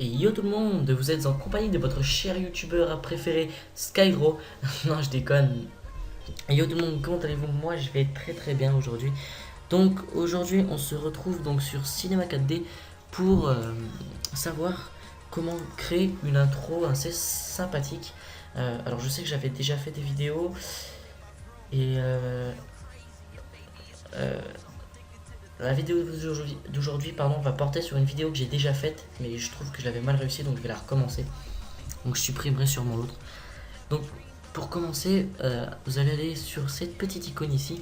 Et yo tout le monde, vous êtes en compagnie de votre cher youtubeur préféré Skyro. Non, je déconne. Et yo tout le monde, comment allez-vous? Moi je vais très très bien aujourd'hui. Donc aujourd'hui on se retrouve donc sur Cinema 4D pour savoir comment créer une intro assez sympathique. Alors je sais que j'avais déjà fait des vidéos et euh, la vidéo d'aujourd'hui va porter sur une vidéo que j'ai déjà faite, mais je trouve que je l'avais mal réussi, donc je vais la recommencer. Donc je supprimerai sûrement l'autre. Donc pour commencer, vous allez aller sur cette petite icône ici.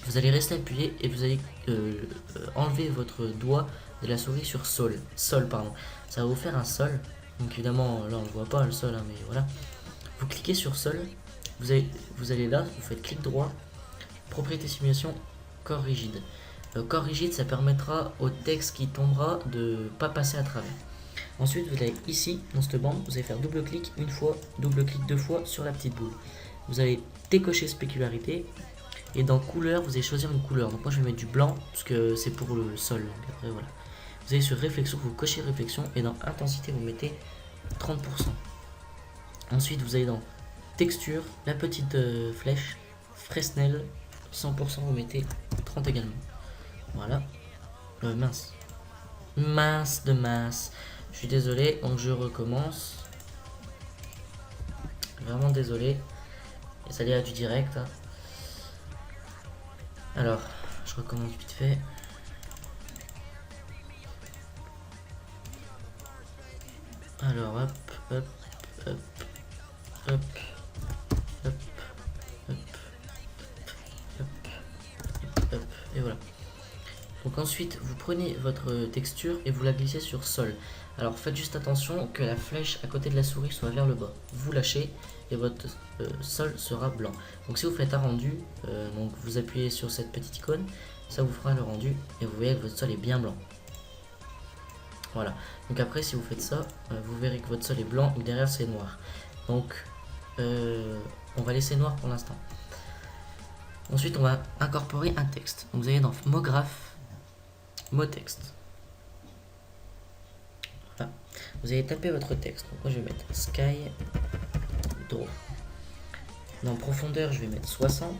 Vous allez rester appuyé et vous allez enlever votre doigt de la souris sur sol pardon. Ça va vous faire un sol. Donc évidemment là on ne voit pas le sol, hein, mais voilà. Vous cliquez sur sol. Vous allez là, vous faites clic droit, propriété simulation, corps rigide. Corps rigide, ça permettra au texte qui tombera de ne pas passer à travers. Ensuite, vous allez ici, dans cette bande, vous allez faire double-clic une fois, double-clic deux fois sur la petite boule. Vous allez décocher spécularité, et dans couleur, vous allez choisir une couleur. Donc moi, je vais mettre du blanc, parce que c'est pour le sol. Donc après, voilà. Vous allez sur réflexion, vous cochez réflexion, et dans intensité, vous mettez 30%. Ensuite, vous allez dans texture, la petite flèche, Fresnel, 100%, vous mettez 30 également. Voilà. Mince. Mince de mince. Je suis désolé, donc je recommence. Vraiment désolé. Et ça y a du direct. Hein. Alors, je recommence vite fait. Alors, hop, hop, hop, hop, hop, hop, hop, hop, et voilà. Donc ensuite, vous prenez votre texture et vous la glissez sur sol. Alors faites juste attention que la flèche à côté de la souris soit vers le bas. Vous lâchez et votre sol sera blanc. Donc si vous faites un rendu, donc vous appuyez sur cette petite icône, ça vous fera le rendu et vous voyez que votre sol est bien blanc. Voilà. Donc après si vous faites ça, vous verrez que votre sol est blanc et derrière c'est noir. Donc on va laisser noir pour l'instant. Ensuite on va incorporer un texte. Donc vous allez dans mot graphe, mot texte. Voilà. Vous allez taper votre texte. Donc moi je vais mettre sky draw. Dans profondeur je vais mettre 60.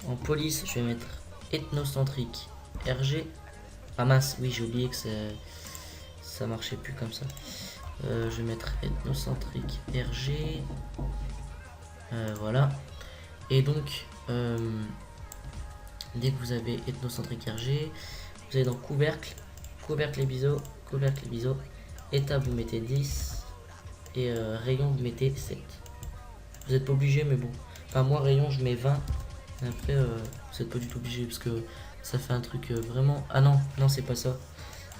En police je vais mettre ethnocentrique RG. Ah mince, oui j'ai oublié que ça marchait plus comme ça. Je vais mettre ethnocentrique RG. Voilà. Et donc dès que vous avez ethnocentrique RG, vous allez dans couvercle, couvercle les biseaux, état vous mettez 10 et rayon vous mettez 7. Vous n'êtes pas obligé, mais bon. Enfin, moi, rayon je mets 20. Et après, vous n'êtes pas du tout obligé parce que ça fait un truc vraiment. Ah non, non, c'est pas ça.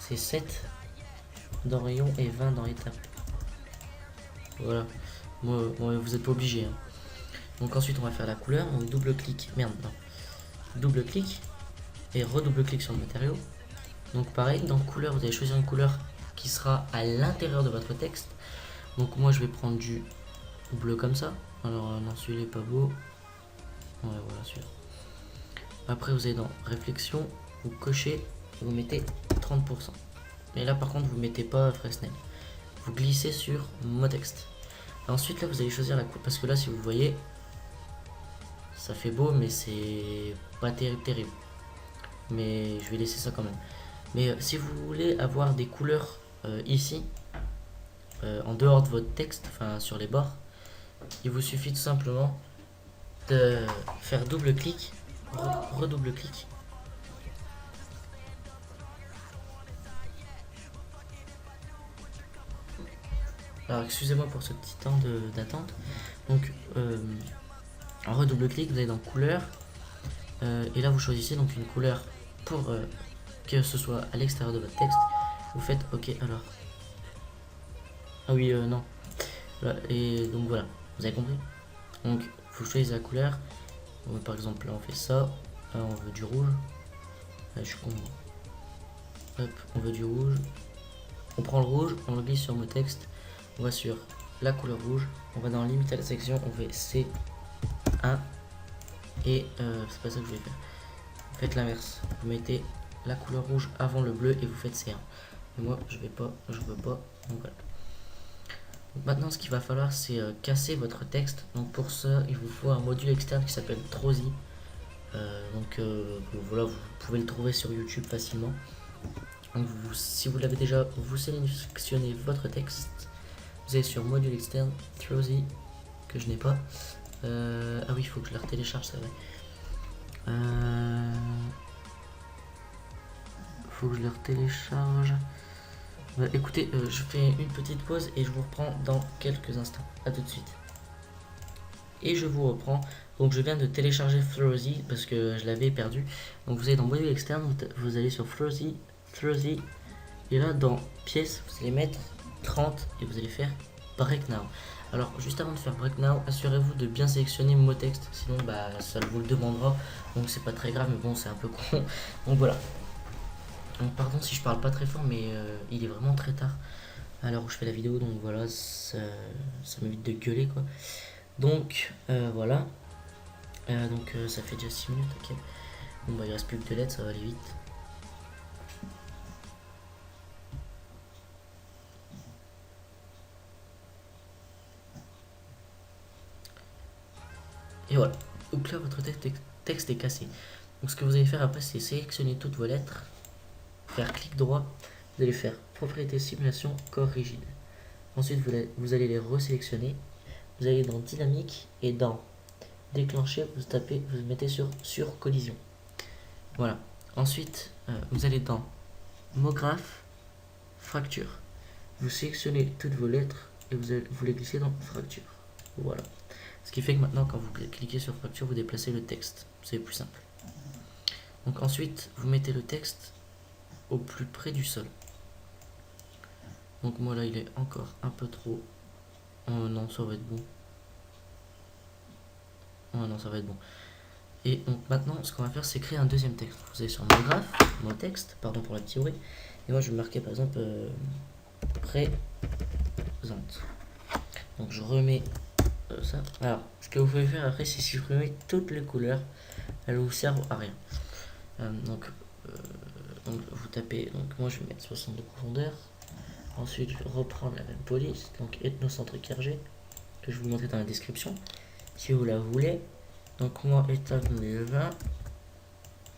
C'est 7 dans rayon et 20 dans étape. Voilà. Moi, vous n'êtes pas obligé. Hein. Donc ensuite, on va faire la couleur. Donc double-clic. Merde, non. Double-clic et redouble-clic sur le matériau. Donc pareil, dans couleur, vous allez choisir une couleur qui sera à l'intérieur de votre texte. Donc moi je vais prendre du bleu comme ça. Alors non, celui-là est pas beau. Ouais, voilà celui-là. Après vous allez dans réflexion, vous cochez, vous mettez 30%. Mais là par contre vous mettez pas Fresnel. Vous glissez sur mot texte. Ensuite là vous allez choisir la couleur. Parce que là si vous voyez, ça fait beau mais c'est pas terrible. Mais je vais laisser ça quand même. Mais si vous voulez avoir des couleurs ici, en dehors de votre texte, enfin sur les bords, il vous suffit tout simplement de faire double-clic, redouble-clic. Alors excusez-moi pour ce petit temps d'attente. Donc en redouble-clic, vous allez dans couleur, et là vous choisissez donc une couleur pour que ce soit à l'extérieur de votre texte. Vous faites OK alors. Ah oui, non. Voilà, et donc voilà, vous avez compris. Donc vous choisissez la couleur. Par exemple là on fait ça. Là on veut du rouge. Là, je suis con. Hop, on veut du rouge. On prend le rouge, on le glisse sur mon texte. On va sur la couleur rouge. On va dans limite à la section. On fait C1. Et c'est pas ça que je vais faire. Faites l'inverse. Vous mettez la couleur rouge avant le bleu et vous faites C1. Et moi, je veux pas. Donc voilà. Donc maintenant, ce qu'il va falloir, c'est casser votre texte. Donc pour ça, il vous faut un module externe qui s'appelle Trozy. Voilà, vous pouvez le trouver sur YouTube facilement. Donc si vous l'avez déjà, vous sélectionnez votre texte. Vous allez sur module externe, Trozy, que je n'ai pas. Ah oui, il faut que je la télécharge, c'est vrai. Faut que je la télécharge. Écoutez, je fais une petite pause et je vous reprends dans quelques instants. A tout de suite. Et je vous reprends. Donc je viens de télécharger Flozy parce que je l'avais perdu. Donc vous allez dans module externe, vous allez sur Flozy, et là dans pièces, vous allez mettre 30 et vous allez faire Break Now. Alors juste avant de faire Break Now, assurez-vous de bien sélectionner mot texte, sinon ça vous le demandera. Donc c'est pas très grave, mais bon c'est un peu con. Donc voilà. Donc pardon si je parle pas très fort, mais il est vraiment très tard à l'heure où je fais la vidéo, donc voilà, ça m'évite de gueuler quoi. Donc voilà. Ça fait déjà 6 minutes, ok. Bon bah il reste plus que 2 lettres, ça va aller vite. Et voilà. Donc là votre texte est cassé. Donc ce que vous allez faire après, c'est sélectionner toutes vos lettres, faire clic droit, vous allez faire propriété simulation corps rigide. Ensuite vous allez les resélectionner, vous allez dans dynamique et dans déclencher, vous mettez sur collision. Voilà. Ensuite vous allez dans mot graphe, fracture. Vous sélectionnez toutes vos lettres et vous les glissez dans fracture. Voilà. Ce qui fait que maintenant quand vous cliquez sur fracture, vous déplacez le texte. C'est plus simple. Donc ensuite, vous mettez le texte au plus près du sol. Donc moi là, il est encore un peu trop. Oh non, ça va être bon. Oh non, ça va être bon. Et donc maintenant, ce qu'on va faire, c'est créer un deuxième texte. Vous allez sur mon graphe, mon texte, pardon pour la petite bruit. Et moi, je vais marquer par exemple présente. Donc je remets ça. Alors, ce que vous pouvez faire après, c'est supprimer toutes les couleurs. Elles vous servent à rien. Donc vous tapez, donc moi je vais mettre 60 de profondeur. Ensuite je vais reprendre la même police, donc ethnocentrique RG, que je vous montrer dans la description si vous la voulez. Donc moi étape 2020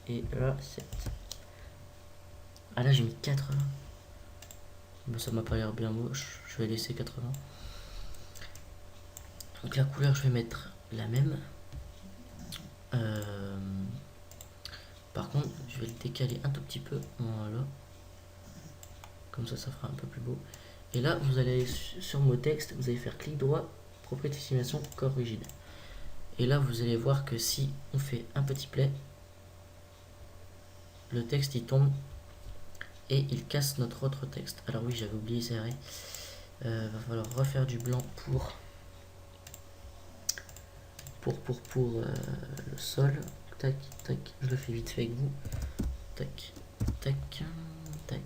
et là 7. Ah là j'ai mis 80. Bon, ça m'a pas l'air bien moche, je vais laisser 80. Donc la couleur je vais mettre la même. Par contre je vais le décaler un tout petit peu, voilà. Comme ça fera un peu plus beau. Et là vous allez aller sur mot texte, vous allez faire clic droit, propriété simulation corps rigide. Et là vous allez voir que si on fait un petit play, le texte il tombe et il casse notre autre texte. Alors oui, j'avais oublié, c'est vrai. Va falloir refaire du blanc pour le sol. Tac, tac, je le fais vite fait avec vous. Tac, tac, tac,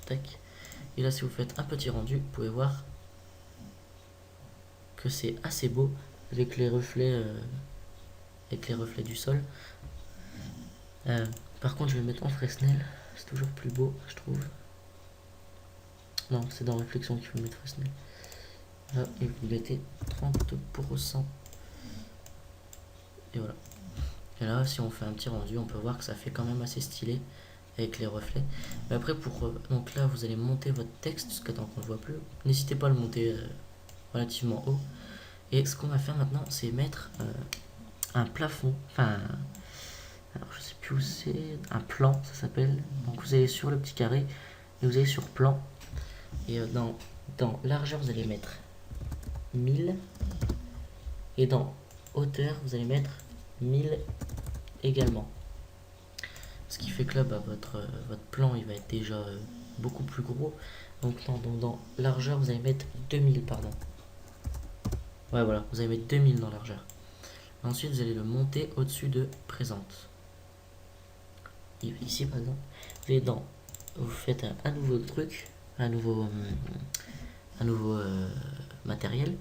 tac. Et là si vous faites un petit rendu, vous pouvez voir que c'est assez beau avec les reflets du sol. Par contre je vais le mettre en Fresnel, c'est toujours plus beau je trouve. Non, c'est dans réflexion qu'il faut mettre Fresnel. Là, et vous mettez 30%. Et voilà. Et là si on fait un petit rendu, on peut voir que ça fait quand même assez stylé avec les reflets. Mais après donc là vous allez monter votre texte jusqu'à temps qu'on ne voit plus. N'hésitez pas à le monter relativement haut. Et ce qu'on va faire maintenant, c'est mettre un plafond, enfin, alors je sais plus où c'est, un plan, ça s'appelle. Donc vous allez sur le petit carré et vous allez sur plan. Et dans largeur, vous allez mettre 1000. Et dans hauteur, vous allez mettre 1000 également. Ce qui fait que là, votre plan, il va être déjà beaucoup plus gros. Donc dans largeur, vous allez mettre 2000, pardon. Ouais, voilà, vous allez mettre 2000 dans largeur. Ensuite, vous allez le monter au-dessus de présente. Ici, par exemple, vous faites un nouveau truc, un nouveau matériel.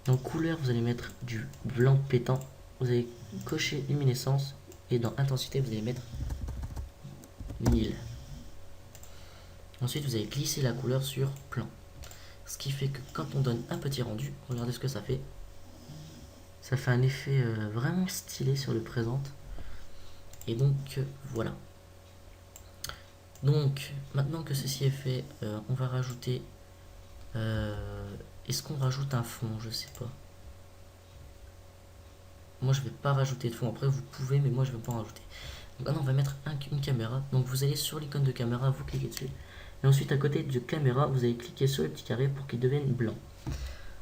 Dans couleur, vous allez mettre du blanc pétant. Vous allez cocher luminescence et dans intensité, vous allez mettre 1000. Ensuite, vous allez glisser la couleur sur plan. Ce qui fait que quand on donne un petit rendu, regardez ce que ça fait. Ça fait un effet vraiment stylé sur le présent. Et donc, voilà. Donc, maintenant que ceci est fait, on va rajouter... Est-ce qu'on rajoute un fond? Je sais pas. Moi, je vais pas rajouter de fond. Après, vous pouvez, mais moi, je vais pas en rajouter. Donc, maintenant, on va mettre une caméra. Donc, vous allez sur l'icône de caméra, vous cliquez dessus. Et ensuite, à côté de caméra, vous allez cliquer sur le petit carré pour qu'il devienne blanc.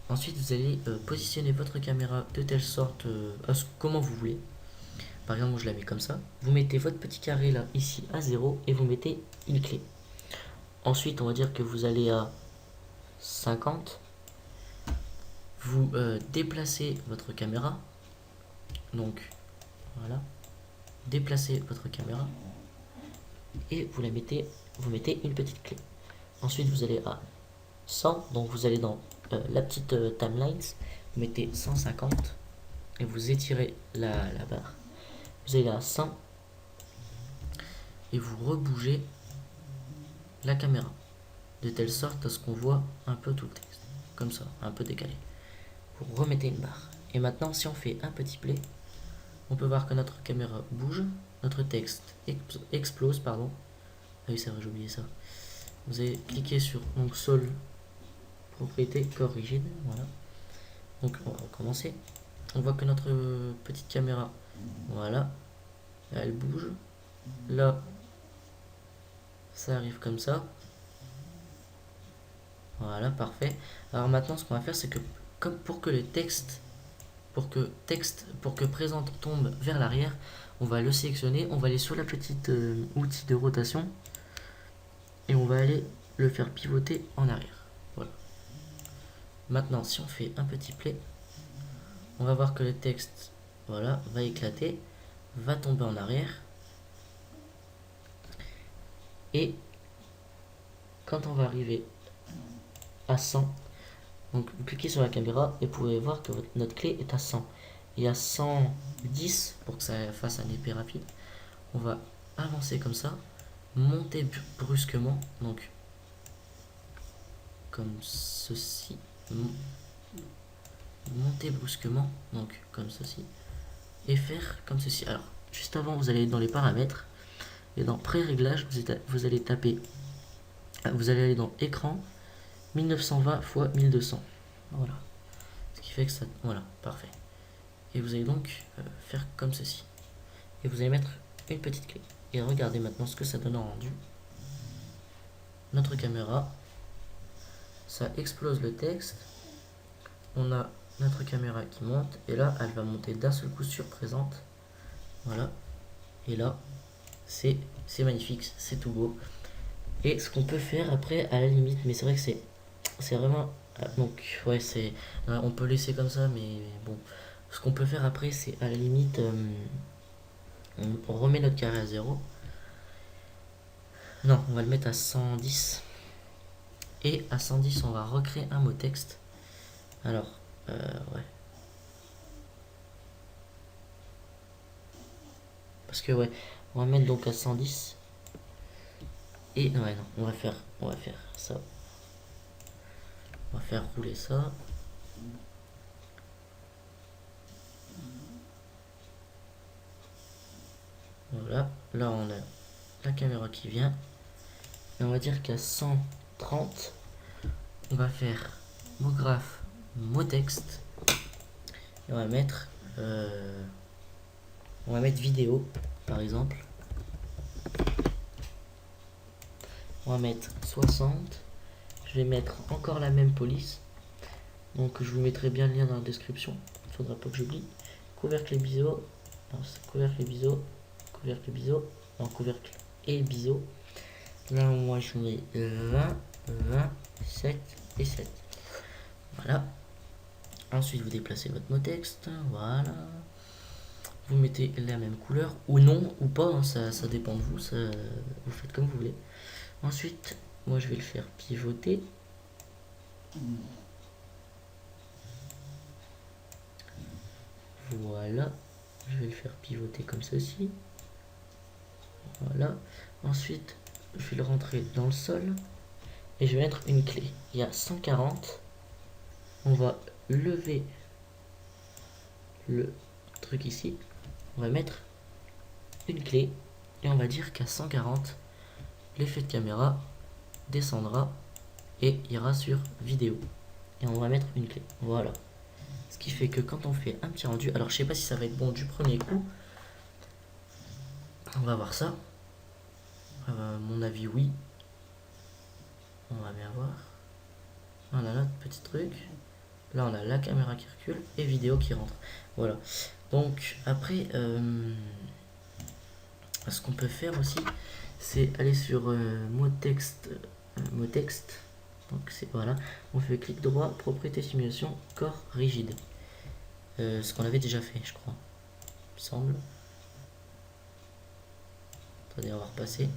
Ensuite, vous allez positionner votre caméra de telle sorte, comment vous voulez. Par exemple, moi, je la mets comme ça. Vous mettez votre petit carré là, ici, à 0, et vous mettez une clé. Ensuite, on va dire que vous allez à 50. Vous déplacez votre caméra. Donc, voilà. Déplacez votre caméra. Et vous mettez une petite clé. Ensuite, vous allez à 100. Donc, vous allez dans la petite timelines. Vous mettez 150. Et vous étirez la barre. Vous allez à 100. Et vous rebougez la caméra. De telle sorte à ce qu'on voit un peu tout le texte. Comme ça, un peu décalé. Vous remettez une barre. Et maintenant, si on fait un petit play, on peut voir que notre caméra bouge, notre texte explose, pardon. Ah oui, c'est vrai, j'ai oublié ça. Vous allez cliquer sur donc sol, propriété, corps rigide, voilà. Donc on va recommencer. On voit que notre petite caméra, voilà, elle bouge. Là, ça arrive comme ça. Voilà, parfait. Alors maintenant, ce qu'on va faire, c'est que comme pour que le texte, pour que présente tombe vers l'arrière, on va le sélectionner, on va aller sur la petite outil de rotation et on va aller le faire pivoter en arrière. Voilà. Maintenant, si on fait un petit play, on va voir que le texte, voilà, va éclater, va tomber en arrière. Et quand on va arriver à 100, donc vous cliquez sur la caméra et vous pouvez voir que notre clé est à 100. Et à 110, pour que ça fasse un épée rapide, on va avancer comme ça, monter brusquement, donc comme ceci, monter brusquement, donc comme ceci, et faire comme ceci. Alors, juste avant, vous allez dans les paramètres, et dans pré-réglage, vous allez taper, vous allez aller dans écran, 1920 x 1200. Voilà. Ce qui fait que ça, voilà, parfait. Et vous allez donc faire comme ceci. Et vous allez mettre une petite clé. Et regardez maintenant ce que ça donne en rendu. Notre caméra, ça explose le texte. On a notre caméra qui monte. Et là, elle va monter d'un seul coup sur présente. Voilà. Et là, c'est magnifique, c'est tout beau. Et ce qu'on peut faire après, à la limite, mais c'est vrai que c'est vraiment... Donc, ouais, on peut laisser comme ça, mais bon. Ce qu'on peut faire après, c'est à la limite... on remet notre carré à 0. Non, on va le mettre à 110. Et à 110, on va recréer un mot texte. Alors, ouais. Parce que, ouais, on va mettre donc à 110. Et, ouais, non, on va faire ça. On va faire rouler ça. Voilà, là on a la caméra qui vient. Et on va dire qu'à 130, on va faire mot graphe, mot texte. Et on va mettre vidéo, par exemple. On va mettre 60. Je vais mettre encore la même police. Donc je vous mettrai bien le lien dans la description. Il ne faudra pas que j'oublie. Couvercle et biseau. Couvercle et biseau. Couvercle et biseau. Non, couvercle et biseau. Là, moi, je mets 20, 20, 7 et 7. Voilà. Ensuite, vous déplacez votre mot texte. Voilà. Vous mettez la même couleur. Ou non, ou pas. Hein, ça dépend de vous. Vous faites comme vous voulez. Ensuite, moi, je vais le faire pivoter. Voilà. Je vais le faire pivoter comme ceci. Voilà. Ensuite, je vais le rentrer dans le sol et je vais mettre une clé. Il y a 140. On va lever le truc ici. On va mettre une clé et on va dire qu'à 140, l'effet de caméra descendra et ira sur vidéo. Et on va mettre une clé. Voilà. Ce qui fait que quand on fait un petit rendu, alors je sais pas si ça va être bon du premier coup. On va voir ça. Mon avis, oui. On va bien voir. On a notre petit truc. Là, on a la caméra qui recule et vidéo qui rentre. Voilà. Donc, après, ce qu'on peut faire aussi, c'est aller sur mot texte. Donc, c'est voilà. On fait clic droit, propriété simulation, corps rigide. Ce qu'on avait déjà fait, je crois. Il me semble. Attendez, on va repasser.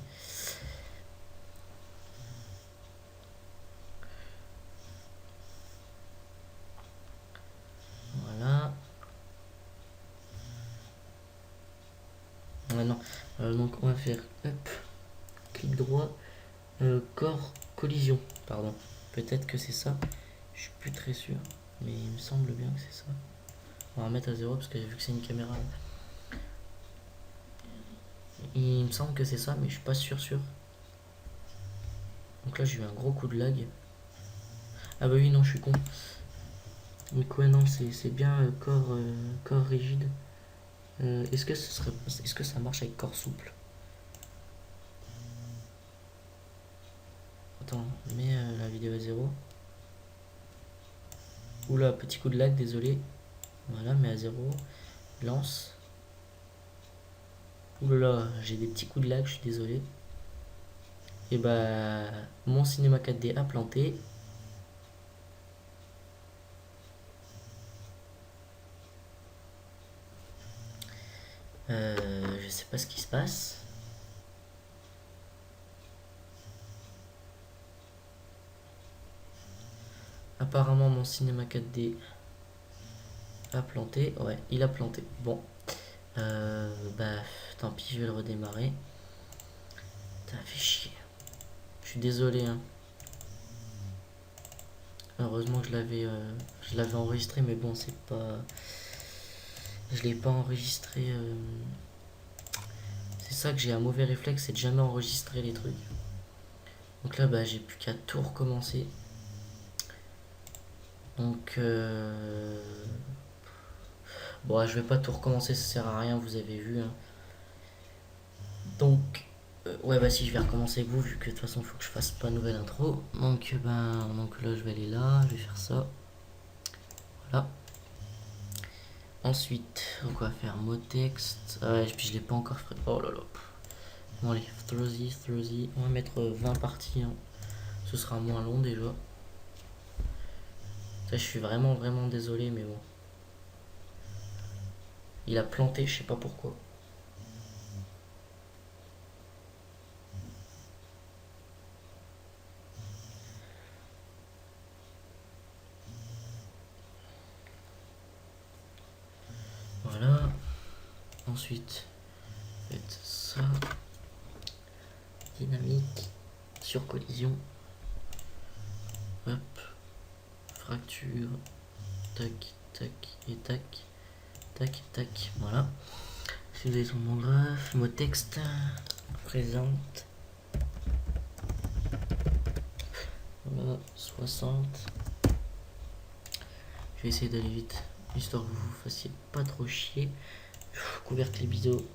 Voilà. Maintenant, donc on va faire hop, clic droit, corps collision. Pardon. Peut-être que c'est ça. Je suis plus très sûr. Mais il me semble bien que c'est ça. On va remettre à 0 parce que vu que c'est une caméra. Il me semble que c'est ça, mais je suis pas sûr. Donc là, j'ai eu un gros coup de lag. Ah bah oui, non, je suis con. Donc ouais, non, c'est bien corps rigide. Est-ce que ça marche avec corps souple? Attends, mets la vidéo à 0. Oula, petit coup de lag, désolé. Voilà, mets à 0. Lance. Oula, j'ai des petits coups de lag, je suis désolé. Et bah, mon cinéma 4D a planté. Je sais pas ce qui se passe. Apparemment, mon cinéma 4D a planté. Ouais, il a planté. Bon. Bah, tant pis, je vais le redémarrer. Ça fait chier. Je suis désolé. Hein. Heureusement que je l'avais enregistré, mais bon, c'est pas. Je l'ai pas enregistré. C'est ça que j'ai un mauvais réflexe, c'est de jamais enregistrer les trucs. Donc là, bah, j'ai plus qu'à tout recommencer. Donc, bon, je vais pas tout recommencer, ça sert à rien, vous avez vu. Hein. Donc, ouais, bah si, je vais recommencer avec vous, vu que de toute façon, il faut que je fasse pas nouvelle intro. Donc, donc là, je vais aller là, je vais faire ça. Voilà. Ensuite, donc on va faire mot texte. Ah ouais, puis je l'ai pas encore fait. Oh là là. Bon, allez, Throzy. On va mettre 20 parties. Hein. Ce sera moins long déjà. Ça, je suis vraiment désolé, mais bon. Il a planté, je sais pas pourquoi. Voilà. Ensuite, faites ça. Dynamique. Sur collision. Hop. Fracture. Tac, tac et tac. Tac, tac. Voilà. Si vous avez son mon graphe, mot texte. Présente. Voilà, 60. Je vais essayer d'aller vite, histoire que vous vous fassiez pas trop chier. Couvercle les biseaux.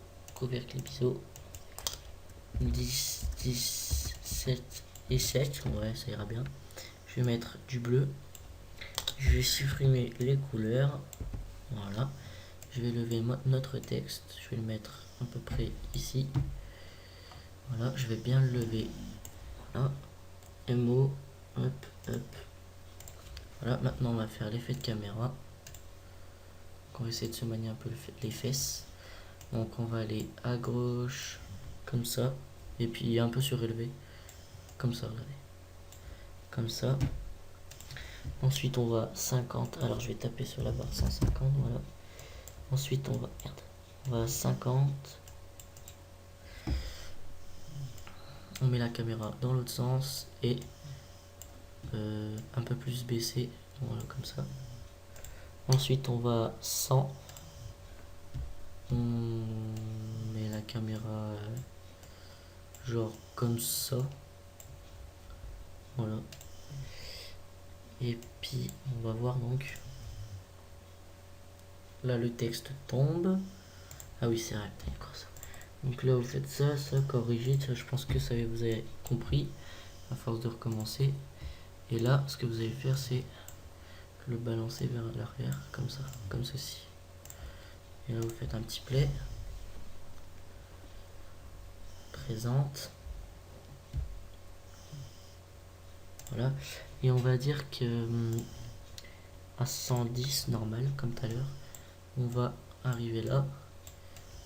10, 10, 7 et 7. Ouais, ça ira bien. Je vais mettre du bleu. Je vais supprimer les couleurs. Voilà. Je vais lever notre texte. Je vais le mettre à peu près ici. Voilà, je vais bien le lever. Voilà. MO. Hop, hop. Voilà, maintenant on va faire l'effet de caméra. Donc on va essayer de se manier un peu les fesses. Donc on va aller à gauche, comme ça. Et puis un peu surélevé. Comme ça, regardez. Comme ça. Ensuite on va 50. Alors je vais taper sur la barre 150, voilà. Ensuite on va. Merde. On va à 50. on met la caméra dans l'autre sens et un peu plus baissé, voilà, comme ça. Ensuite on va à 100, on met la caméra genre comme ça, voilà. Et puis on va voir, donc là le texte tombe. Ah oui, c'est vrai, d'accord, ça. Donc là vous faites ça, corrigez, ça, je pense que ça vous avez compris à force de recommencer. Et là ce que vous allez faire, c'est le balancer vers l'arrière, comme ça, comme ceci. Et là vous faites un petit play, présente, voilà. Et on va dire que à 110 normal, comme tout à l'heure, on va arriver là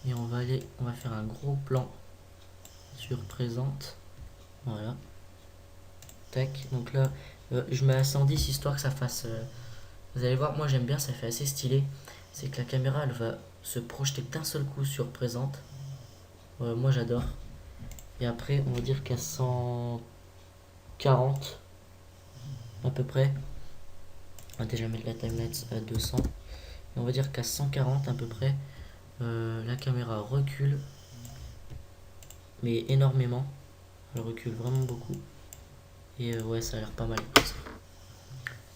et on va faire un gros plan sur présente, voilà. Tac, donc là je mets à 110 histoire que ça fasse vous allez voir, moi j'aime bien, ça fait assez stylé. C'est que la caméra elle va se projeter d'un seul coup sur présente, moi j'adore. Et après on va dire qu'à 140 à peu près, on va déjà mettre la timelapse à 200, et on va dire qu'à 140 à peu près, la caméra recule, mais énormément, elle recule vraiment beaucoup. Et ouais, ça a l'air pas mal comme ça.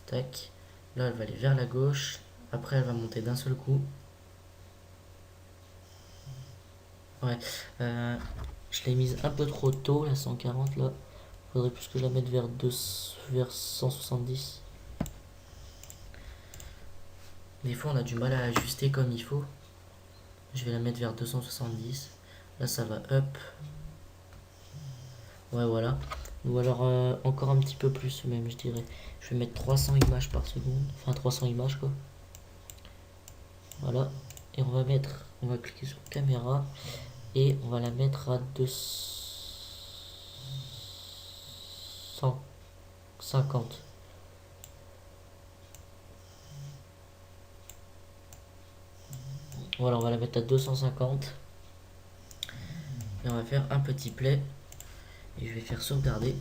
Tac, là elle va aller vers la gauche, après elle va monter d'un seul coup. Ouais, je l'ai mise un peu trop tôt, la 140 là. Faudrait plus que je la mette vers 170. Des fois on a du mal à ajuster comme il faut. Je vais la mettre vers 270. Là ça va up. Ouais, voilà. Ou alors encore un petit peu plus même, je dirais. Je vais mettre 300 images par seconde. Enfin 300 images quoi. Voilà. Et on va cliquer sur caméra. Et on va la mettre à 250. Voilà, on va la mettre à 250. Et on va faire un petit play. Et je vais faire sauvegarder.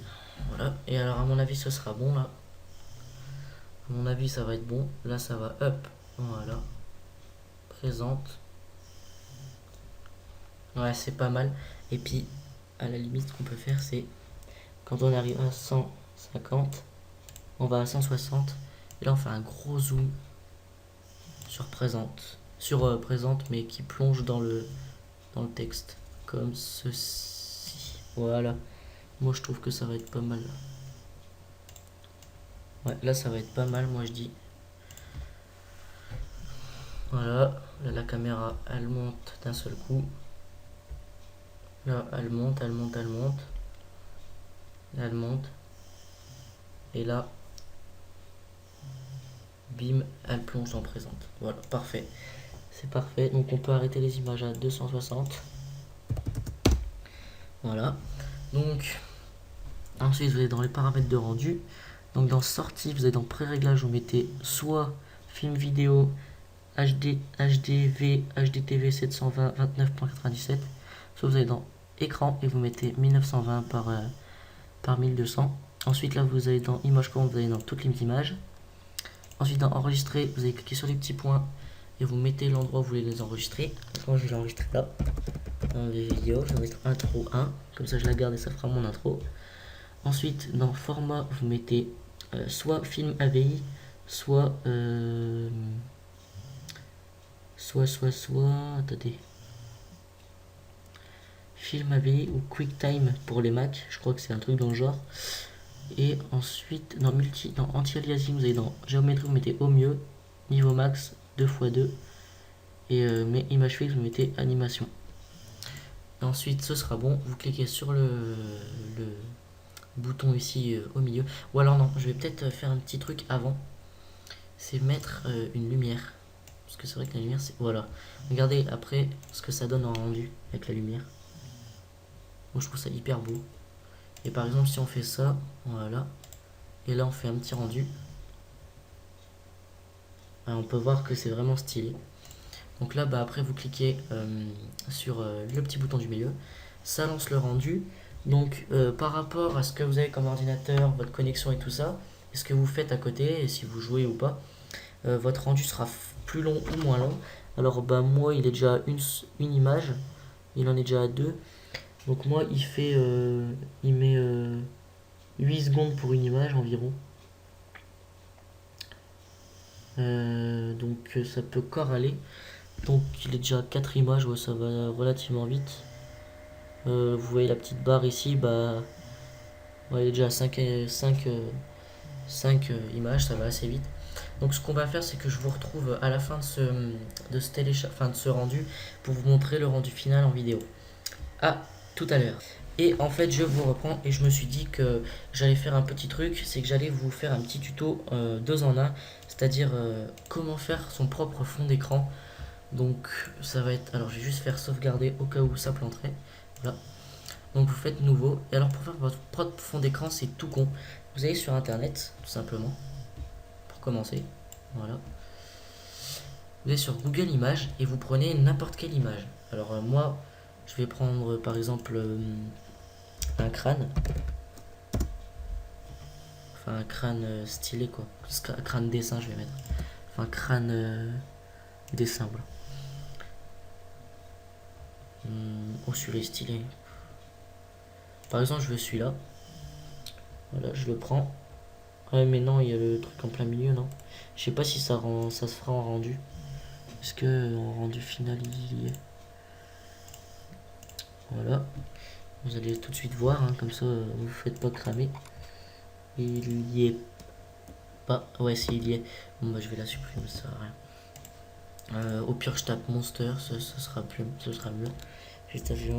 Voilà. Et alors à mon avis ce sera bon là. À mon avis ça va être bon. Là ça va up. Voilà. Présente. Ouais, c'est pas mal. Et puis à la limite ce qu'on peut faire, c'est quand on arrive à 150, on va à 160. Et là on fait un gros zoom sur présente. Sur présente, mais qui plonge dans le texte. Comme ceci. Voilà. Moi je trouve que ça va être pas mal. Ouais, là ça va être pas mal, moi je dis. Voilà. Là la caméra elle monte d'un seul coup. Là elle monte, elle monte, elle monte. Là elle monte. Et là, bim, elle plonge en présente. Voilà, parfait. C'est parfait. Donc on peut arrêter les images à 260. Voilà. Donc ensuite vous allez dans les paramètres de rendu. Donc dans sortie, vous allez dans pré-réglage, vous mettez soit film vidéo HD, HDV, HDTV 720 29.97. Soit vous allez dans écran et vous mettez 1920 par 1200. Ensuite là vous allez dans image compte, vous allez dans toutes les images. Ensuite dans enregistrer, vous allez cliquer sur les petits points et vous mettez l'endroit où vous voulez les enregistrer. Moi je vais l'enregistrer là, dans les vidéos, j'enregistre intro 1, comme ça je la garde et ça fera mon intro. Ensuite dans format, vous mettez soit film AVI, soit attendez, film AVI ou QuickTime pour les Mac, je crois que c'est un truc dans le genre. Et ensuite dans anti-aliasing, vous allez dans géométrie, vous mettez au mieux, niveau max 2x2, et mais image fixe, vous mettez animation. Et ensuite ce sera bon, vous cliquez sur le bouton ici au milieu. Ou alors non, je vais peut-être faire un petit truc avant, c'est mettre une lumière, parce que c'est vrai que la lumière c'est... Voilà, regardez après ce que ça donne en rendu avec la lumière. Moi je trouve ça hyper beau. Et par exemple si on fait ça, voilà, et là on fait un petit rendu, on peut voir que c'est vraiment stylé. Donc là bah après vous cliquez sur le petit bouton du milieu, ça lance le rendu. Donc par rapport à ce que vous avez comme ordinateur, votre connexion et tout ça, et ce que vous faites à côté, et si vous jouez ou pas, votre rendu sera plus long ou moins long. Alors bah moi il est déjà à une image, il en est déjà à deux. Donc moi il met 8 secondes pour une image environ. Donc ça peut encore aller. Donc il est déjà à 4 images, ouais, ça va relativement vite. Vous voyez la petite barre ici, bah ouais, il est déjà à 5 images, ça va assez vite. Donc ce qu'on va faire, c'est que je vous retrouve à la fin de ce rendu pour vous montrer le rendu final en vidéo. À tout à l'heure. Et en fait, je vous reprends et je me suis dit que j'allais faire un petit truc, c'est que j'allais vous faire un petit tuto 2 en 1, c'est-à-dire comment faire son propre fond d'écran. Donc ça va être, alors je vais juste faire sauvegarder au cas où ça planterait. Voilà. Donc vous faites nouveau. Et alors pour faire votre propre fond d'écran, c'est tout con. Vous allez sur internet, tout simplement, pour commencer. Voilà. Vous allez sur Google Images et vous prenez n'importe quelle image. Alors moi, je vais prendre par exemple un crâne. Enfin un crâne stylé quoi. Un crâne dessin je vais mettre. Enfin crâne dessin voilà. Oh celui-là est stylé. Par exemple je veux celui-là. Voilà, je le prends. Ouais mais non, il y a le truc en plein milieu, non. Je sais pas si ça se fera en rendu. Est-ce que en rendu final il y est. Voilà. Vous allez tout de suite voir, hein, comme ça vous vous faites pas cramer. Il y est pas. Ouais si il y est. Bon bah je vais la supprimer, ça sert à rien. Au pire je tape Monster, ce sera mieux. Je vais taper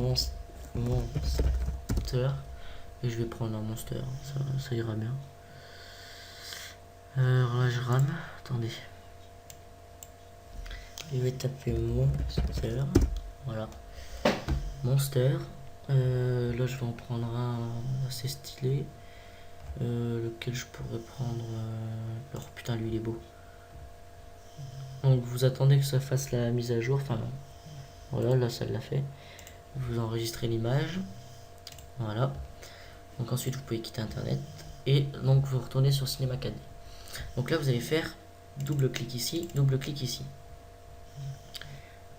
Monster. Et je vais prendre un Monster, ça ira bien. Alors là je rame, attendez. Je vais taper Monster, voilà. Monster. Là je vais en prendre un assez stylé. Lequel je pourrais prendre. Alors putain lui il est beau. Donc vous attendez que ça fasse la mise à jour. Enfin voilà, là ça l'a fait. Vous enregistrez l'image. Voilà. Donc ensuite vous pouvez quitter internet. Et donc vous retournez sur Cinema 4D. Donc là vous allez faire double clic ici, double clic ici.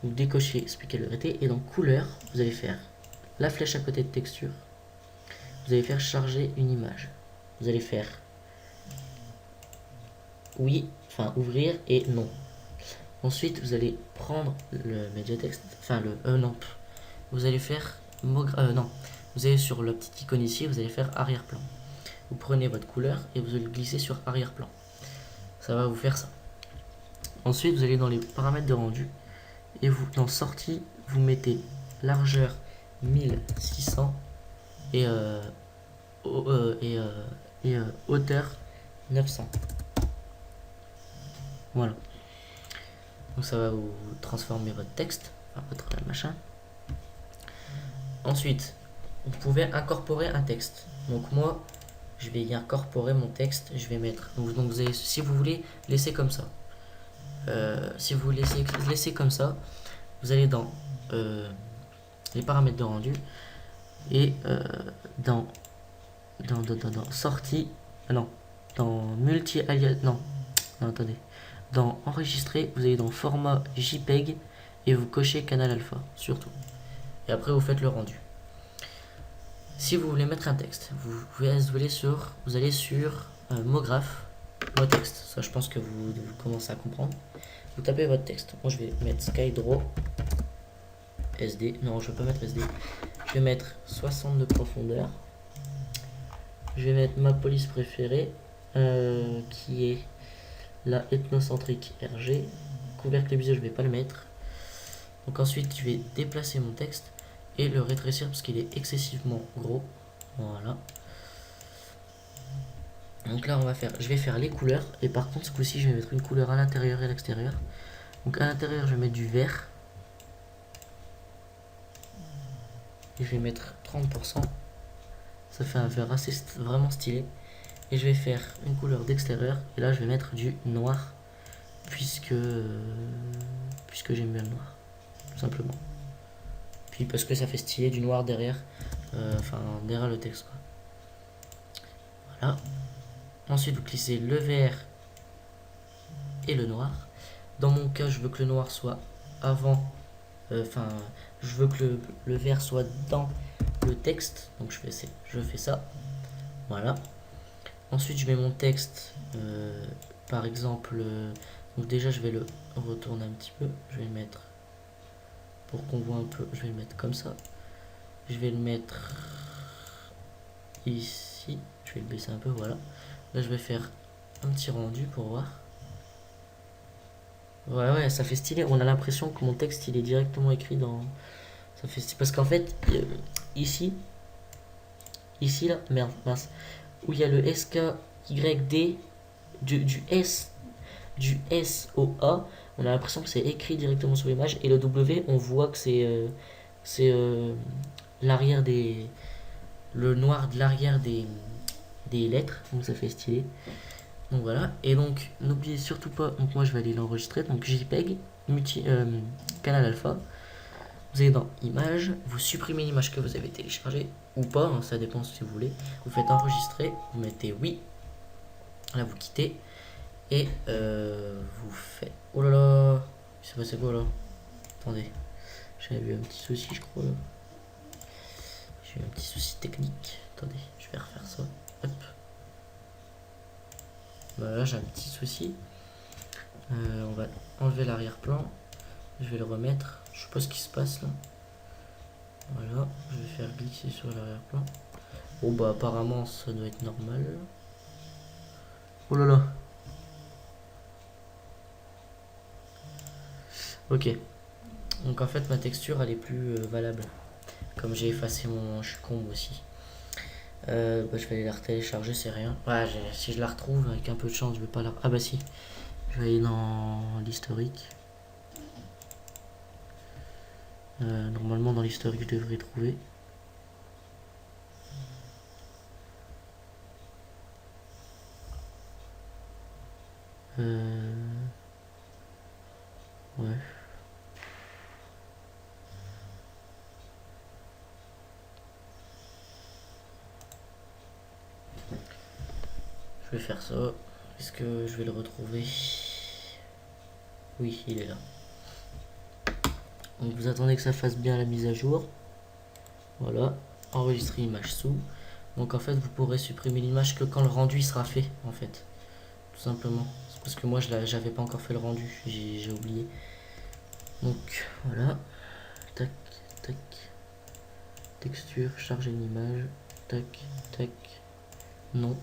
Vous décochez Speaker et dans couleur, vous allez faire la flèche à côté de texture. Vous allez faire charger une image. Vous allez faire oui, enfin ouvrir et non. Ensuite, vous allez prendre le médiatext, enfin le non. Vous allez faire non. Vous allez sur la petite icône ici, vous allez faire arrière-plan. Vous prenez votre couleur et vous allez glisser sur arrière-plan. Ça va vous faire ça. Ensuite, vous allez dans les paramètres de rendu et vous dans sortie, vous mettez largeur 1600 et hauteur 900. Voilà. Donc ça va vous transformer votre texte, enfin votre machin. Ensuite, vous pouvez incorporer un texte. Donc moi, je vais y incorporer mon texte. Je vais mettre. Donc vous allez, si vous voulez laisser comme ça. Si vous laissez comme ça, vous allez dans les paramètres de rendu et dans sortie. Non, dans multi-alias. Non, attendez. Dans enregistrer, vous allez dans format JPEG et vous cochez canal alpha, surtout. Et après, vous faites le rendu. Si vous voulez mettre un texte, vous allez sur Mograph, mot texte. Ça, je pense que vous commencez à comprendre. Vous tapez votre texte. Moi, je vais mettre Skydraw SD. Non, je ne vais pas mettre SD. Je vais mettre 60 de profondeur. Je vais mettre ma police préférée, qui est la ethnocentrique RG. Couvercle visage, je ne vais pas le mettre. Donc ensuite, je vais déplacer mon texte et le rétrécir parce qu'il est excessivement gros. Voilà. Donc là, je vais faire les couleurs. Et par contre, ce coup-ci, je vais mettre une couleur à l'intérieur et à l'extérieur. Donc à l'intérieur, je vais mettre du vert. Et je vais mettre 30%. Ça fait un vert assez vraiment stylé. Et je vais faire une couleur d'extérieur. Et là, je vais mettre du noir. Puisque j'aime bien le noir. Tout simplement. Puis parce que ça fait stylé du noir derrière. enfin derrière le texte quoi. Voilà. Ensuite vous cliquez le vert et le noir. Dans mon cas je veux que le noir soit avant, enfin je veux que le vert soit dans le texte, donc je fais ça. Voilà. Ensuite je mets mon texte, par exemple, donc déjà je vais le retourner un petit peu, je vais le mettre pour qu'on voit un peu, je vais le mettre comme ça, je vais le mettre ici, je vais le baisser un peu, voilà. Là je vais faire un petit rendu pour voir. Ouais, ça fait stylé, on a l'impression que mon texte il est directement écrit dans, ça fait stylé, parce qu'en fait ici là, merde, mince, où il y a le SKYD du S au A, on a l'impression que c'est écrit directement sur l'image, et le W on voit que c'est l'arrière des, le noir de l'arrière des lettres, donc ça fait stylé. Donc voilà, et donc n'oubliez surtout pas, donc moi je vais aller l'enregistrer, donc JPEG, canal alpha, vous allez dans images, vous supprimez l'image que vous avez téléchargée, ou pas, hein, ça dépend si vous voulez, vous faites enregistrer, vous mettez oui, là vous quittez, et vous faites, oh là là, il s'est passé quoi là, attendez, j'avais eu un petit souci je crois là, j'ai eu un petit souci technique, attendez, je vais refaire ça, hop. Voilà, j'ai un petit souci. On va enlever l'arrière-plan. Je vais le remettre. Je sais pas ce qui se passe là. Voilà, je vais faire glisser sur l'arrière-plan. Bon bah apparemment ça doit être normal. Oh là là. Ok. Donc en fait ma texture elle est plus valable. Comme j'ai effacé je suis con aussi. Bah, je vais aller la retélécharger, c'est rien. Ouais, si je la retrouve avec un peu de chance, je vais pas la. Ah bah si. Je vais aller dans l'historique. Normalement dans l'historique je devrais trouver. Ouais. Je vais faire ça. Est-ce que je vais le retrouver? Oui, il est là. Donc vous attendez que ça fasse bien la mise à jour. Voilà. Enregistrer image sous. Donc en fait vous pourrez supprimer l'image que quand le rendu sera fait en fait. Tout simplement. C'est parce que moi j'avais pas encore fait le rendu. J'ai oublié. Donc voilà. Tac, tac. Texture, charger une image. Tac, tac. Non.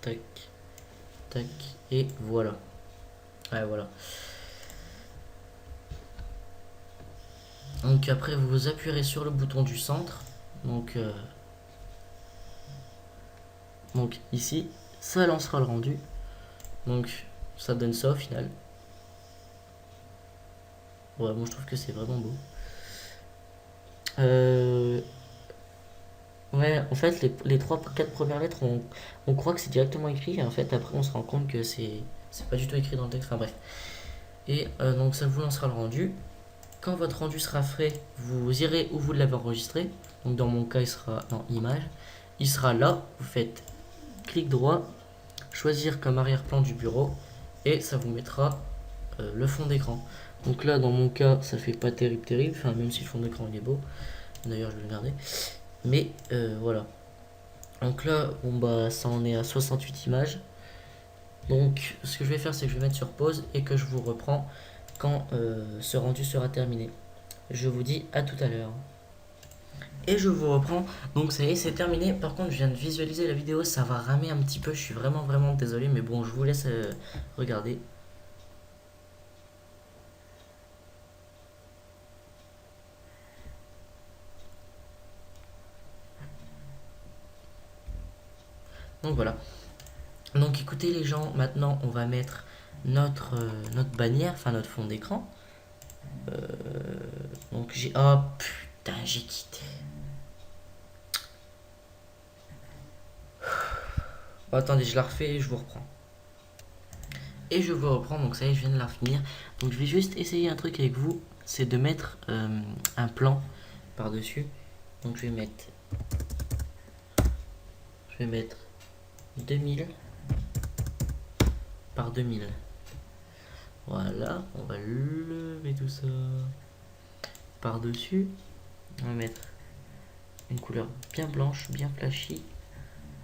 Tac. Tac. Et voilà. Ouais, voilà. Donc après vous appuierez sur le bouton du centre. Donc ici, ça lancera le rendu. Donc ça donne ça au final. Ouais, moi je trouve que c'est vraiment beau. Ouais, en fait les 3-4 premières lettres on croit que c'est directement écrit, et en fait après on se rend compte que c'est pas du tout écrit dans le texte, enfin bref. Et donc ça vous lancera le rendu. Quand votre rendu sera fait, vous irez où vous l'avez enregistré. Donc dans mon cas il sera dans image. Il sera là, vous faites clic droit, choisir comme arrière-plan du bureau, et ça vous mettra le fond d'écran. Donc là dans mon cas ça fait pas terrible, enfin même si le fond d'écran il est beau, d'ailleurs je vais le garder, mais voilà. Donc là bon bah ça en est à 68 images. Donc ce que je vais faire c'est que je vais mettre sur pause et que je vous reprends quand ce rendu sera terminé. Je vous dis à tout à l'heure. Et je vous reprends. Donc ça y est, c'est terminé. Par contre, je viens de visualiser la vidéo, ça va ramer un petit peu. Je suis vraiment désolé, mais bon, je vous laisse regarder. Donc voilà. Donc écoutez les gens, maintenant on va mettre notre bannière, enfin notre fond d'écran. Donc j'ai... Oh putain, j'ai quitté. Bon, attendez, je la refais et je vous reprends. Et je vous reprends, donc ça y est, je viens de la finir. Donc je vais juste essayer un truc avec vous, c'est de mettre un plan par-dessus. Donc je vais mettre 2000 par 2000. Voilà, on va lever tout ça par dessus. On va mettre une couleur bien blanche, bien flashy.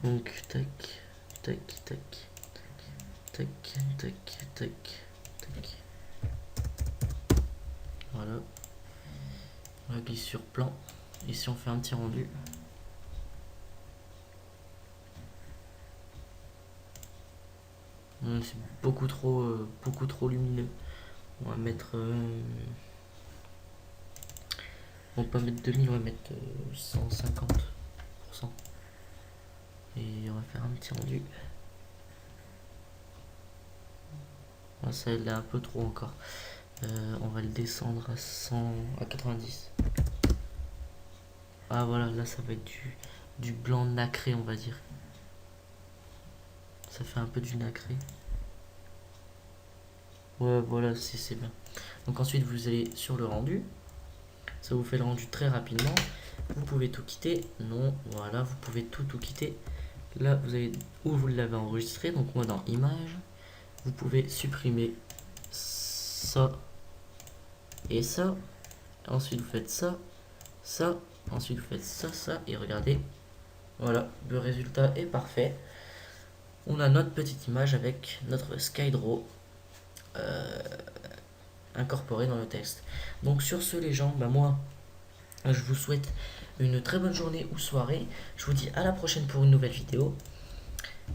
Donc tac, tac, tac, tac, tac, tac, tac. Voilà. On va glisser sur plan. Ici on fait un petit rendu. C'est beaucoup trop lumineux. On va mettre... on va pas mettre 2000, on va mettre 150%. Et on va faire un petit rendu. Ah, ça il est un peu trop encore. On va le descendre à 100, à 90. Ah voilà, là ça va être du blanc nacré, on va dire. Ça fait un peu du nacré. Ouais, voilà, c'est bien. Donc ensuite vous allez sur le rendu. Ça vous fait le rendu très rapidement. Vous pouvez tout quitter. Non, voilà, vous pouvez tout quitter. Là, vous avez où vous l'avez enregistré. Donc moi dans images, vous pouvez supprimer ça et ça. Ensuite vous faites ça, ça. Ensuite vous faites ça, ça. Et regardez, voilà, le résultat est parfait. On a notre petite image avec notre SkyDraw incorporé dans le texte. Donc sur ce les gens, bah moi je vous souhaite une très bonne journée ou soirée. Je vous dis à la prochaine pour une nouvelle vidéo.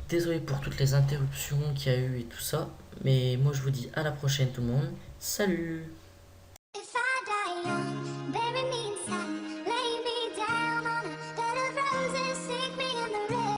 Désolé pour toutes les interruptions qu'il y a eu et tout ça. Mais moi je vous dis à la prochaine tout le monde. Salut!